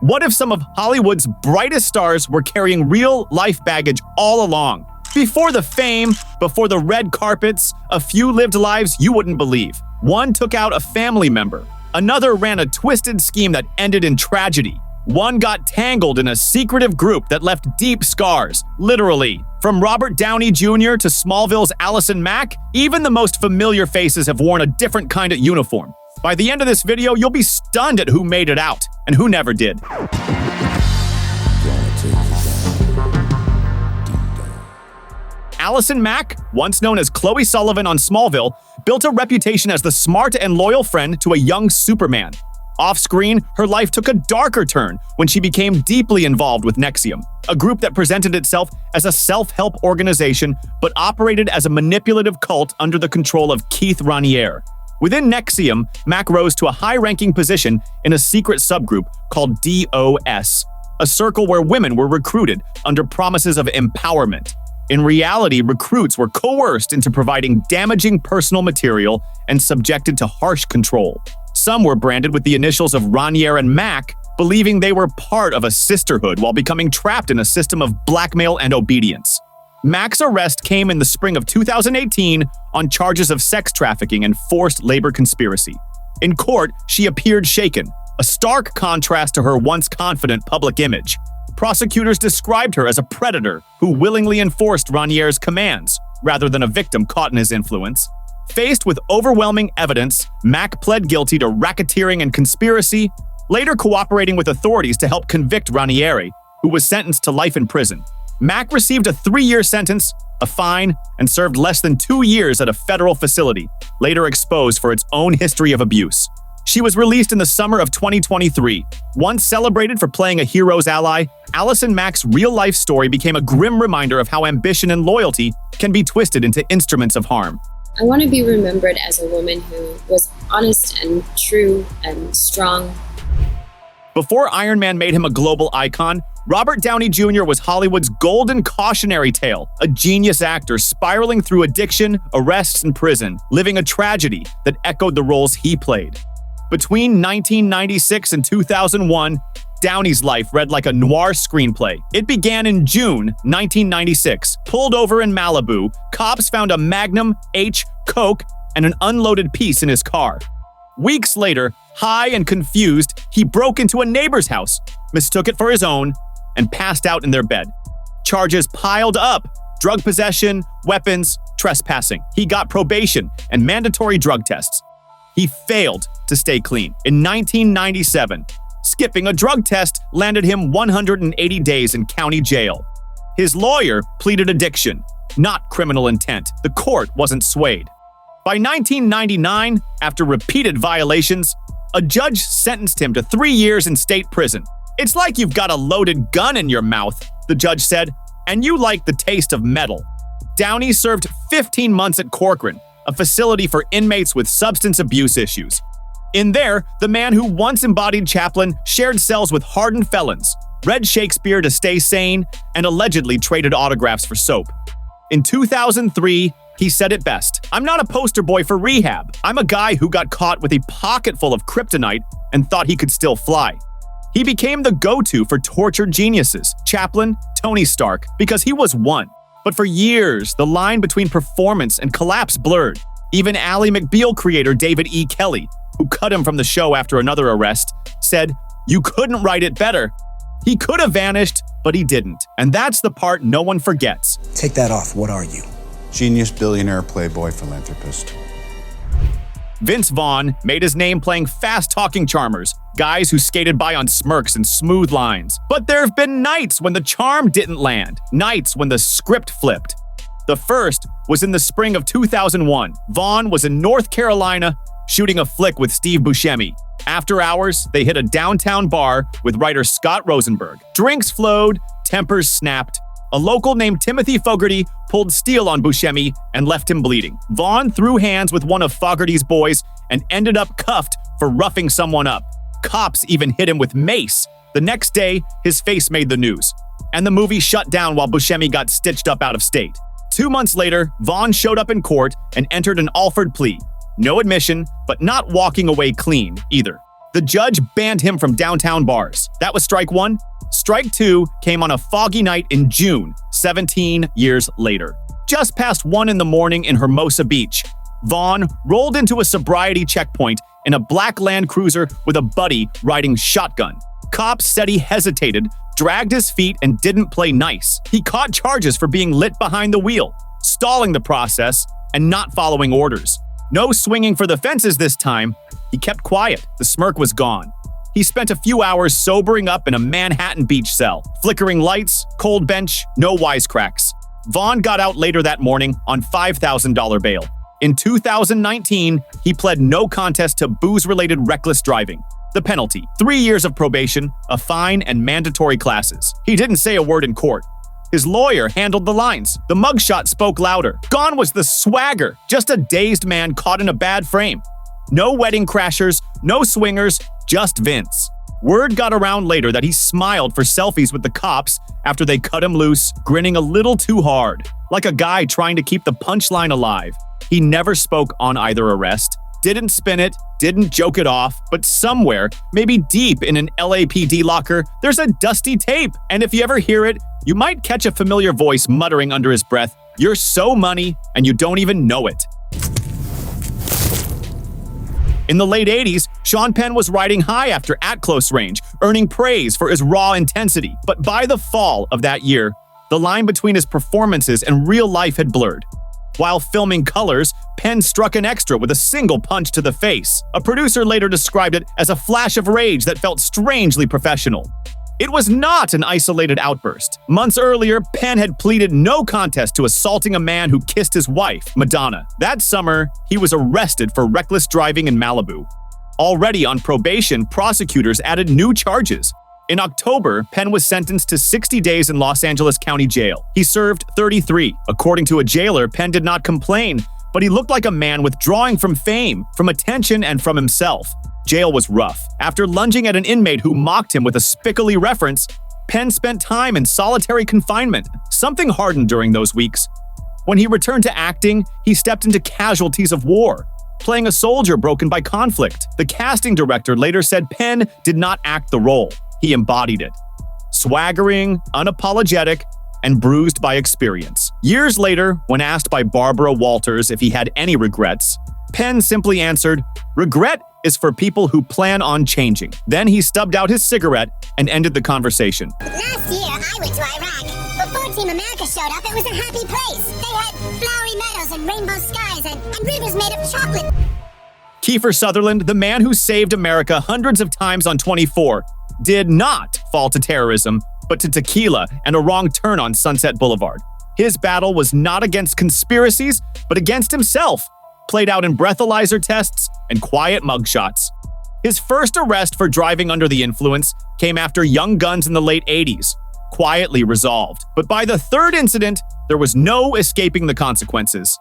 What if some of Hollywood's brightest stars were carrying real-life baggage all along? Before the fame, before the red carpets, a few lived lives you wouldn't believe. One took out a family member. Another ran a twisted scheme that ended in tragedy. One got tangled in a secretive group that left deep scars, literally. From Robert Downey Jr. to Smallville's Allison Mack, even the most familiar faces have worn a different kind of uniform. By the end of this video, you'll be stunned at who made it out and who never did. Allison Mack, once known as Chloe Sullivan on Smallville, built a reputation as the smart and loyal friend to a young Superman. Off-screen, her life took a darker turn when she became deeply involved with NXIVM, a group that presented itself as a self-help organization but operated as a manipulative cult under the control of Keith Raniere. Within NXIVM, Mack rose to a high-ranking position in a secret subgroup called DOS, a circle where women were recruited under promises of empowerment. In reality, recruits were coerced into providing damaging personal material and subjected to harsh control. Some were branded with the initials of Raniere and Mack, believing they were part of a sisterhood while becoming trapped in a system of blackmail and obedience. Mack's arrest came in the spring of 2018 on charges of sex trafficking and forced labor conspiracy. In court, she appeared shaken, a stark contrast to her once confident public image. Prosecutors described her as a predator who willingly enforced Raniere's commands, rather than a victim caught in his influence. Faced with overwhelming evidence, Mack pled guilty to racketeering and conspiracy, later cooperating with authorities to help convict Raniere, who was sentenced to life in prison. Mack received a 3-year sentence, a fine, and served less than 2 years at a federal facility, later exposed for its own history of abuse. She was released in the summer of 2023. Once celebrated for playing a hero's ally, Allison Mack's real-life story became a grim reminder of how ambition and loyalty can be twisted into instruments of harm. I want to be remembered as a woman who was honest and true and strong. Before Iron Man made him a global icon, Robert Downey Jr. was Hollywood's golden cautionary tale, a genius actor spiraling through addiction, arrests, and prison, living a tragedy that echoed the roles he played. Between 1996 and 2001, Downey's life read like a noir screenplay. It began in June 1996. Pulled over in Malibu, cops found a Magnum, H, Coke, and an unloaded piece in his car. Weeks later, high and confused, he broke into a neighbor's house, mistook it for his own, and passed out in their bed. Charges piled up: drug possession, weapons, trespassing. He got probation and mandatory drug tests. He failed to stay clean. In 1997, skipping a drug test landed him 180 days in county jail. His lawyer pleaded addiction, not criminal intent. The court wasn't swayed. By 1999, after repeated violations, a judge sentenced him to 3 years in state prison. "It's like you've got a loaded gun in your mouth," the judge said, "and you like the taste of metal." Downey served 15 months at Corcoran, a facility for inmates with substance abuse issues. In there, the man who once embodied Chaplin shared cells with hardened felons, read Shakespeare to stay sane, and allegedly traded autographs for soap. In 2003, he said it best: "I'm not a poster boy for rehab. I'm a guy who got caught with a pocket full of kryptonite and thought he could still fly." He became the go-to for tortured geniuses, Chaplin, Tony Stark, because he was one. But for years, the line between performance and collapse blurred. Even Ally McBeal creator David E. Kelley, who cut him from the show after another arrest, said, "You couldn't write it better." He could have vanished, but he didn't. And that's the part no one forgets. Take that off. What are you? Genius, billionaire, playboy, philanthropist. Vince Vaughn made his name playing fast-talking charmers, guys who skated by on smirks and smooth lines. But there have been nights when the charm didn't land, nights when the script flipped. The first was in the spring of 2001. Vaughn was in North Carolina shooting a flick with Steve Buscemi. After hours, they hit a downtown bar with writer Scott Rosenberg. Drinks flowed, tempers snapped. A local named Timothy Fogarty pulled steel on Buscemi and left him bleeding. Vaughn threw hands with one of Fogarty's boys and ended up cuffed for roughing someone up. Cops even hit him with mace. The next day, his face made the news, and the movie shut down while Buscemi got stitched up out of state. 2 months later, Vaughn showed up in court and entered an Alford plea. No admission, but not walking away clean either. The judge banned him from downtown bars. That was strike one. Strike two came on a foggy night in June, 17 years later. Just past 1 in the morning in Hermosa Beach, Vaughn rolled into a sobriety checkpoint in a black Land Cruiser with a buddy riding shotgun. Cops said he hesitated, dragged his feet, and didn't play nice. He caught charges for being lit behind the wheel, stalling the process, and not following orders. No swinging for the fences this time. He kept quiet. The smirk was gone. He spent a few hours sobering up in a Manhattan beach cell. Flickering lights, cold bench, no wisecracks. Vaughn got out later that morning on $5,000 bail. In 2019, he pled no contest to booze-related reckless driving. The penalty: 3 years of probation, a fine, and mandatory classes. He didn't say a word in court. His lawyer handled the lines. The mugshot spoke louder. Gone was the swagger, just a dazed man caught in a bad frame. No wedding crashers, no swingers, just Vince. Word got around later that he smiled for selfies with the cops after they cut him loose, grinning a little too hard, like a guy trying to keep the punchline alive. He never spoke on either arrest, didn't spin it, didn't joke it off, but somewhere, maybe deep in an LAPD locker, there's a dusty tape. And if you ever hear it, you might catch a familiar voice muttering under his breath, "You're so money, and you don't even know it." In the late 80s, Sean Penn was riding high after At Close Range, earning praise for his raw intensity. But by the fall of that year, the line between his performances and real life had blurred. While filming Colors, Penn struck an extra with a single punch to the face. A producer later described it as a flash of rage that felt strangely professional. It was not an isolated outburst. Months earlier, Penn had pleaded no contest to assaulting a man who kissed his wife, Madonna. That summer, he was arrested for reckless driving in Malibu. Already on probation, prosecutors added new charges. In October, Penn was sentenced to 60 days in Los Angeles County Jail. He served 33. According to a jailer, Penn did not complain, but he looked like a man withdrawing from fame, from attention, and from himself. Jail was rough. After lunging at an inmate who mocked him with a spickly reference, Penn spent time in solitary confinement. Something hardened during those weeks. When he returned to acting, he stepped into Casualties of War, playing a soldier broken by conflict. The casting director later said Penn did not act the role. He embodied it. Swaggering, unapologetic, and bruised by experience. Years later, when asked by Barbara Walters if he had any regrets, Penn simply answered, "Regret is for people who plan on changing." Then he stubbed out his cigarette and ended the conversation. Last year, I went to Iraq. Before Team America showed up, it was a happy place. They had flowery meadows and rainbow skies and rivers made of chocolate. Kiefer Sutherland, the man who saved America hundreds of times on 24, did not fall to terrorism, but to tequila and a wrong turn on Sunset Boulevard. His battle was not against conspiracies, but against himself, played out in breathalyzer tests and quiet mugshots. His first arrest for driving under the influence came after Young Guns in the late 80s, quietly resolved. But by the third incident, there was no escaping the consequences.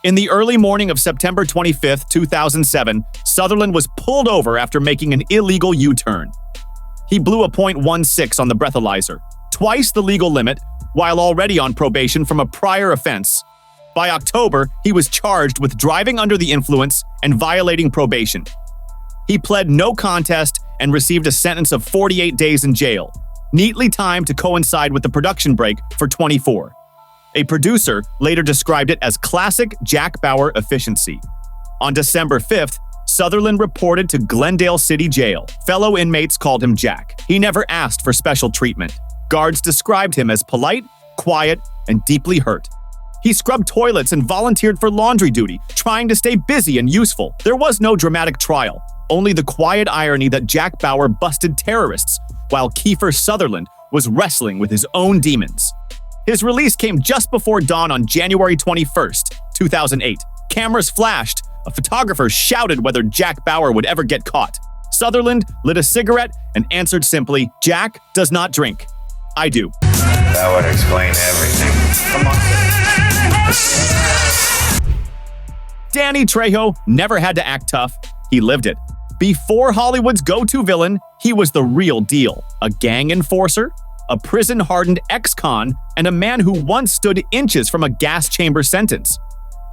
In the early morning of September 25, 2007, Sutherland was pulled over after making an illegal U-turn. He blew a .16 on the breathalyzer, twice the legal limit, while already on probation from a prior offense. By October, he was charged with driving under the influence and violating probation. He pled no contest and received a sentence of 48 days in jail, neatly timed to coincide with the production break for 24. A producer later described it as classic Jack Bauer efficiency. On December 5th, Sutherland reported to Glendale City Jail. Fellow inmates called him Jack. He never asked for special treatment. Guards described him as polite, quiet, and deeply hurt. He scrubbed toilets and volunteered for laundry duty, trying to stay busy and useful. There was no dramatic trial, only the quiet irony that Jack Bauer busted terrorists, while Kiefer Sutherland was wrestling with his own demons. His release came just before dawn on January 21st, 2008. Cameras flashed. A photographer shouted whether Jack Bauer would ever get caught. Sutherland lit a cigarette and answered simply, "Jack does not drink. I do." That would explain everything. Come on. Danny Trejo never had to act tough. He lived it. Before Hollywood's go-to villain, he was the real deal. A gang enforcer, a prison-hardened ex-con, and a man who once stood inches from a gas chamber sentence.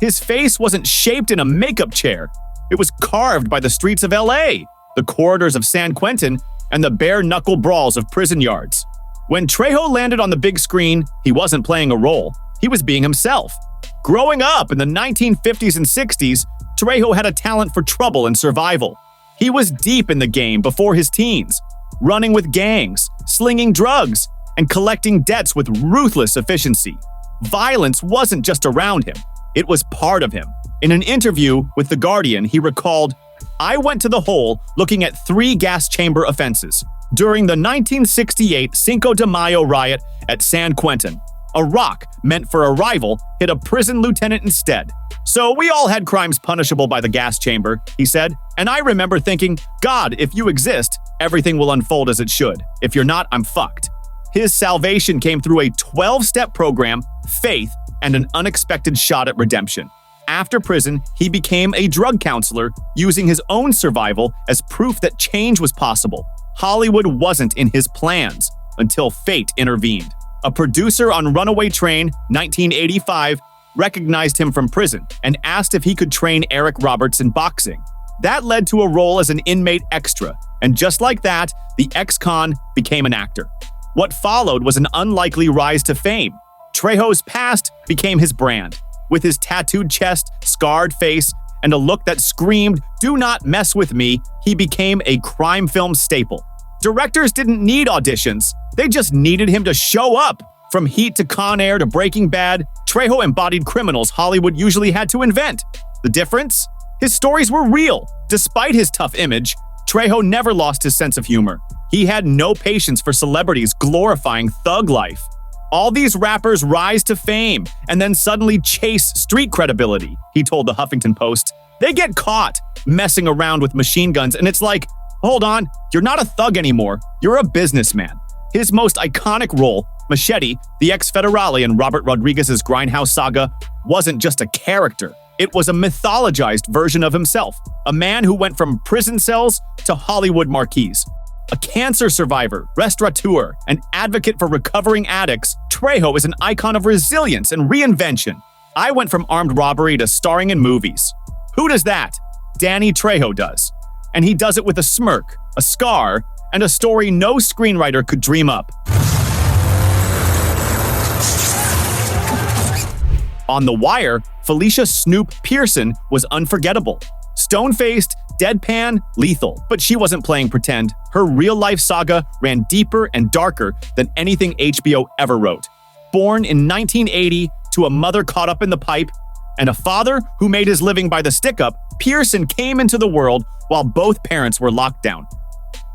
His face wasn't shaped in a makeup chair. It was carved by the streets of LA. the corridors of San Quentin, and the bare-knuckle brawls of prison yards. When Trejo landed on the big screen, he wasn't playing a role. He was being himself. Growing up in the 1950s and 60s, Trejo had a talent for trouble and survival. He was deep in the game before his teens, running with gangs, slinging drugs, and collecting debts with ruthless efficiency. Violence wasn't just around him, it was part of him. In an interview with The Guardian, he recalled, "I went to the hole looking at 3 gas chamber offenses during the 1968 Cinco de Mayo riot at San Quentin. A rock meant for a rival hit a prison lieutenant instead. So we all had crimes punishable by the gas chamber," he said. "And I remember thinking, God, if you exist, everything will unfold as it should. If you're not, I'm fucked." His salvation came through a 12-step program, faith, and an unexpected shot at redemption. After prison, he became a drug counselor, using his own survival as proof that change was possible. Hollywood wasn't in his plans until fate intervened. A producer on Runaway Train, 1985, recognized him from prison and asked if he could train Eric Roberts in boxing. That led to a role as an inmate extra, and just like that, the ex-con became an actor. What followed was an unlikely rise to fame. Trejo's past became his brand. With his tattooed chest, scarred face, and a look that screamed, "Do not mess with me," he became a crime film staple. Directors didn't need auditions, they just needed him to show up. From Heat to Con Air to Breaking Bad, Trejo embodied criminals Hollywood usually had to invent. The difference? His stories were real. Despite his tough image, Trejo never lost his sense of humor. He had no patience for celebrities glorifying thug life. All these rappers rise to fame and then suddenly chase street credibility, he told the Huffington Post. They get caught messing around with machine guns, and it's like, hold on, you're not a thug anymore, you're a businessman. His most iconic role, Machete, the ex-federale in Robert Rodriguez's Grindhouse saga, wasn't just a character. It was a mythologized version of himself, a man who went from prison cells to Hollywood marquees. A cancer survivor, restaurateur, an advocate for recovering addicts, Trejo is an icon of resilience and reinvention. I went from armed robbery to starring in movies. Who does that? Danny Trejo does. And he does it with a smirk, a scar, and a story no screenwriter could dream up. On The Wire, Felicia "Snoop" Pearson was unforgettable. Stone-faced, deadpan, lethal. But she wasn't playing pretend. Her real-life saga ran deeper and darker than anything HBO ever wrote. Born in 1980 to a mother caught up in the pipe and a father who made his living by the stick-up, Pearson came into the world while both parents were locked down.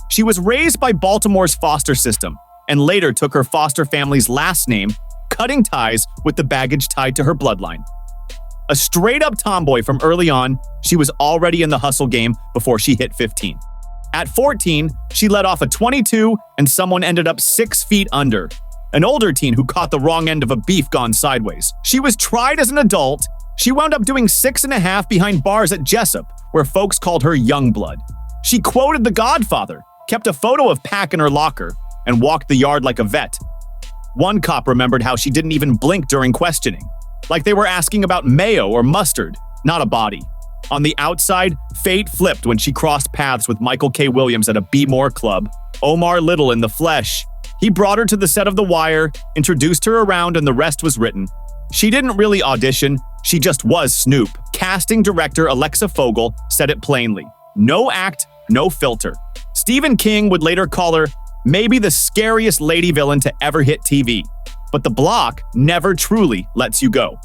She was raised by Baltimore's foster system and later took her foster family's last name, cutting ties with the baggage tied to her bloodline. A straight-up tomboy from early on, she was already in the hustle game before she hit 15. At 14, she let off a 22 and someone ended up 6 feet under. An older teen who caught the wrong end of a beef gone sideways. She was tried as an adult. She wound up doing 6.5 behind bars at Jessup, where folks called her Youngblood. She quoted The Godfather, kept a photo of Pac in her locker, and walked the yard like a vet. One cop remembered how she didn't even blink during questioning. Like they were asking about mayo or mustard, not a body. On the outside, fate flipped when she crossed paths with Michael K. Williams at a Be More club. Omar Little in the flesh. He brought her to the set of The Wire, introduced her around, and the rest was written. She didn't really audition, she just was Snoop. Casting director Alexa Fogel said it plainly. No act, no filter. Stephen King would later call her maybe the scariest lady villain to ever hit TV. But the block never truly lets you go.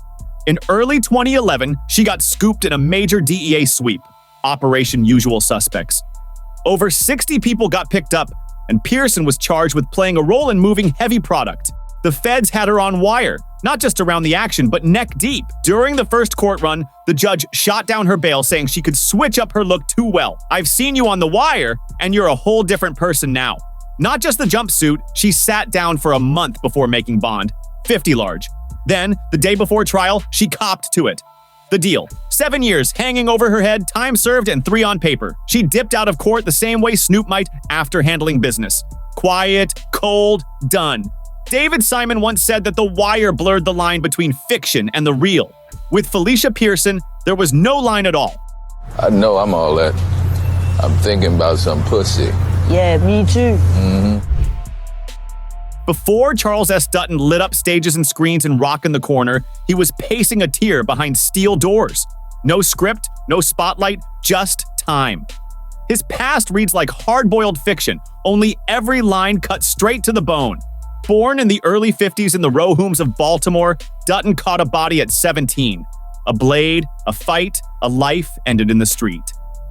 In early 2011, she got scooped in a major DEA sweep, Operation Usual Suspects. Over 60 people got picked up, and Pearson was charged with playing a role in moving heavy product. The feds had her on wire, not just around the action, but neck deep. During the first court run, the judge shot down her bail, saying she could switch up her look too well. "I've seen you on The Wire, and you're a whole different person now." Not just the jumpsuit, she sat down for a month before making bond, 50 large. Then, the day before trial, she copped to it. The deal: 7 years hanging over her head, time served, and 3 on paper. She dipped out of court the same way Snoop might after handling business. Quiet, cold, done. David Simon once said that The Wire blurred the line between fiction and the real. With Felicia Pearson, there was no line at all. I know I'm all that. I'm thinking about some pussy. Yeah, me too. Before Charles S. Dutton lit up stages and screens in Rock in the Corner, he was pacing a tier behind steel doors. No script, no spotlight, just time. His past reads like hard-boiled fiction, only every line cut straight to the bone. Born in the early 50s in the row homes of Baltimore, Dutton caught a body at 17. A blade, a fight, a life ended in the street.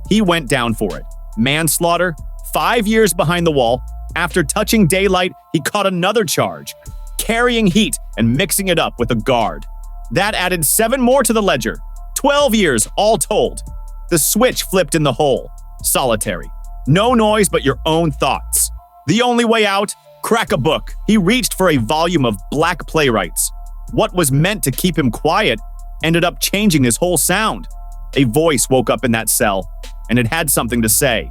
He went down for it. Manslaughter, 5 years behind the wall. After touching daylight, he caught another charge, carrying heat and mixing it up with a guard. That added 7 more to the ledger. 12 years, all told. The switch flipped in the hole. Solitary. No noise but your own thoughts. The only way out? Crack a book. He reached for a volume of black playwrights. What was meant to keep him quiet ended up changing his whole sound. A voice woke up in that cell, and it had something to say.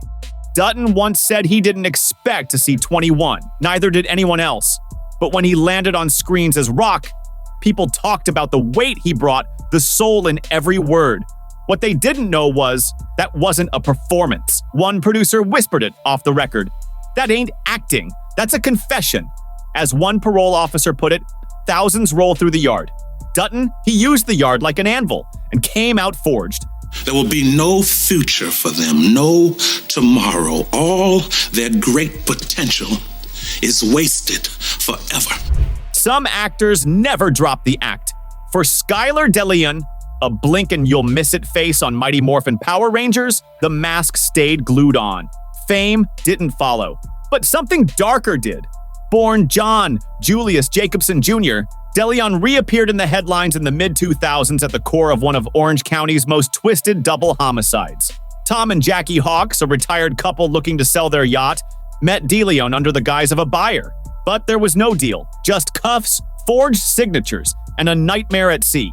Dutton once said he didn't expect to see 21. Neither did anyone else. But when he landed on screens as Rock, people talked about the weight he brought, the soul in every word. What they didn't know was that wasn't a performance. One producer whispered it off the record. That ain't acting. That's a confession. As one parole officer put it, thousands roll through the yard. Dutton, he used the yard like an anvil and came out forged. There will be no future for them, no tomorrow. All their great potential is wasted forever. Some actors never drop the act. For Skylar DeLeon, a blink and you'll miss it face on Mighty Morphin Power Rangers, the mask stayed glued on. Fame didn't follow, but something darker did. Born John Julius Jacobson Jr., DeLeon reappeared in the headlines in the mid-2000s at the core of one of Orange County's most twisted double homicides. Tom and Jackie Hawks, a retired couple looking to sell their yacht, met DeLeon under the guise of a buyer. But there was no deal, just cuffs, forged signatures, and a nightmare at sea.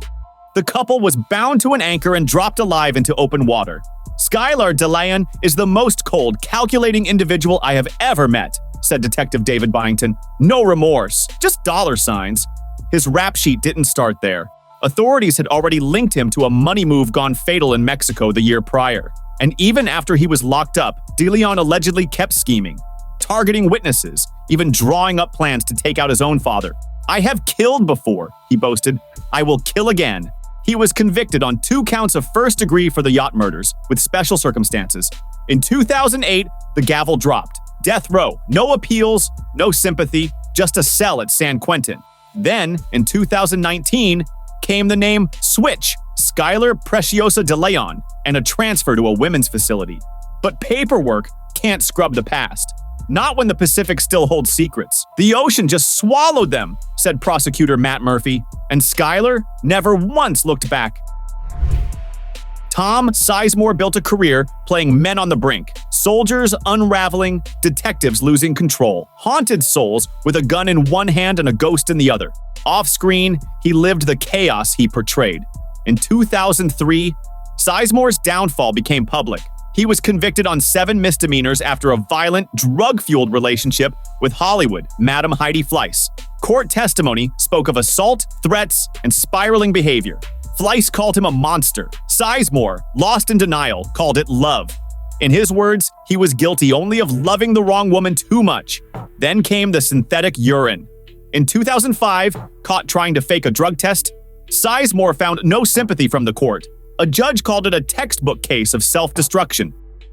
The couple was bound to an anchor and dropped alive into open water. Skylar DeLeon is the most cold, calculating individual I have ever met, said Detective David Byington. No remorse, just dollar signs. His rap sheet didn't start there. Authorities had already linked him to a money move gone fatal in Mexico the year prior. And even after he was locked up, DeLeon allegedly kept scheming, targeting witnesses, even drawing up plans to take out his own father. I have killed before, he boasted. I will kill again. He was convicted on 2 counts of first degree for the yacht murders, with special circumstances. In 2008, the gavel dropped. Death row, no appeals, no sympathy, just a cell at San Quentin. Then, in 2019, came the name Switch, Skylar Preciosa DeLeon, and a transfer to a women's facility. But paperwork can't scrub the past. Not when the Pacific still holds secrets. The ocean just swallowed them, said prosecutor Matt Murphy, and Skylar never once looked back. Tom Sizemore built a career playing men on the brink, soldiers unraveling, detectives losing control, haunted souls with a gun in one hand and a ghost in the other. Off-screen, he lived the chaos he portrayed. In 2003, Sizemore's downfall became public. He was convicted on 7 misdemeanors after a violent, drug-fueled relationship with Hollywood Madam Heidi Fleiss. Court testimony spoke of assault, threats, and spiraling behavior. Fleiss called him a monster. Sizemore, lost in denial, called it love. In his words, he was guilty only of loving the wrong woman too much. Then came the synthetic urine. In 2005, caught trying to fake a drug test, Sizemore found no sympathy from the court. A judge called it a textbook case of self-destruction.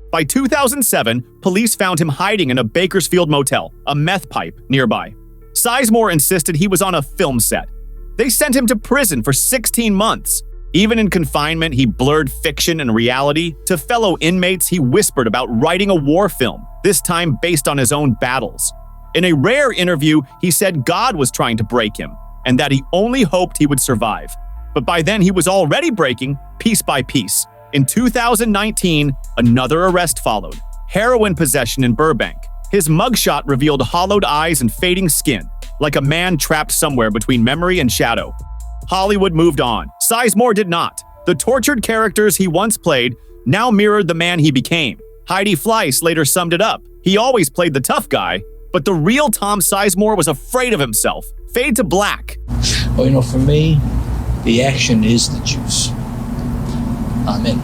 By 2007, police found him hiding in a Bakersfield motel, a meth pipe nearby. Sizemore insisted he was on a film set. They sent him to prison for 16 months. Even in confinement, he blurred fiction and reality. To fellow inmates, he whispered about writing a war film, this time based on his own battles. In a rare interview, he said God was trying to break him, and that he only hoped he would survive. But by then, he was already breaking, piece by piece. In 2019, another arrest followed. Heroin possession in Burbank. His mugshot revealed hollowed eyes and fading skin, like a man trapped somewhere between memory and shadow. Hollywood moved on. Sizemore did not. The tortured characters he once played now mirrored the man he became. Heidi Fleiss later summed it up. He always played the tough guy, but the real Tom Sizemore was afraid of himself. Fade to black. Well, for me, the action is the juice. I'm in.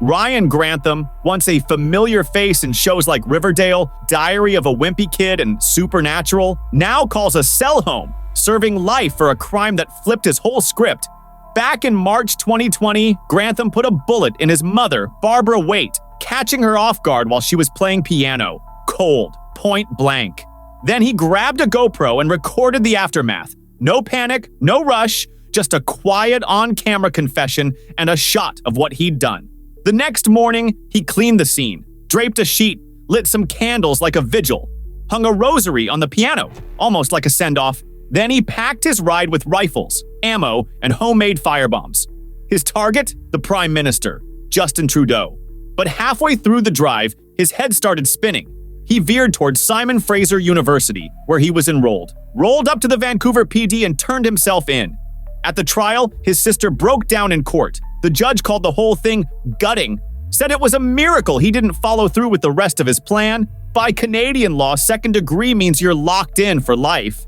Ryan Grantham, once a familiar face in shows like Riverdale, Diary of a Wimpy Kid, and Supernatural, now calls a cell home, serving life for a crime that flipped his whole script. Back in March 2020, Grantham put a bullet in his mother, Barbara Waite, catching her off guard while she was playing piano. Cold, point blank. Then he grabbed a GoPro and recorded the aftermath. No panic, no rush, just a quiet on-camera confession and a shot of what he'd done. The next morning, he cleaned the scene, draped a sheet, lit some candles like a vigil, hung a rosary on the piano, almost like a send-off. Then he packed his ride with rifles, ammo, and homemade firebombs. His target? The Prime Minister, Justin Trudeau. But halfway through the drive, his head started spinning. He veered towards Simon Fraser University, where he was enrolled, rolled up to the Vancouver PD and turned himself in. At the trial, his sister broke down in court. The judge called the whole thing gutting, said it was a miracle he didn't follow through with the rest of his plan. By Canadian law, second degree means you're locked in for life.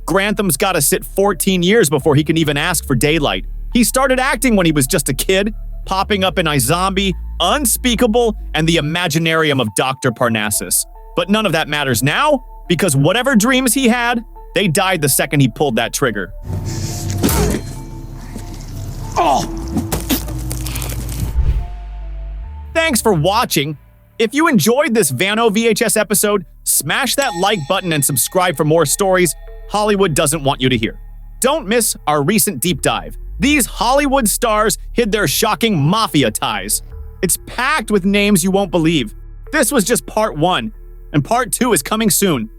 Grantham's got to sit 14 years before he can even ask for daylight. He started acting when he was just a kid, popping up in iZombie, Unspeakable, and the Imaginarium of Dr. Parnassus. But none of that matters now, because whatever dreams he had, they died the second he pulled that trigger. Oh! Thanks for watching. If you enjoyed this Vano VHS episode, smash that like button and subscribe for more stories Hollywood doesn't want you to hear. Don't miss our recent deep dive. These Hollywood stars hid their shocking mafia ties. It's packed with names you won't believe. This was just part 1, and part 2 is coming soon.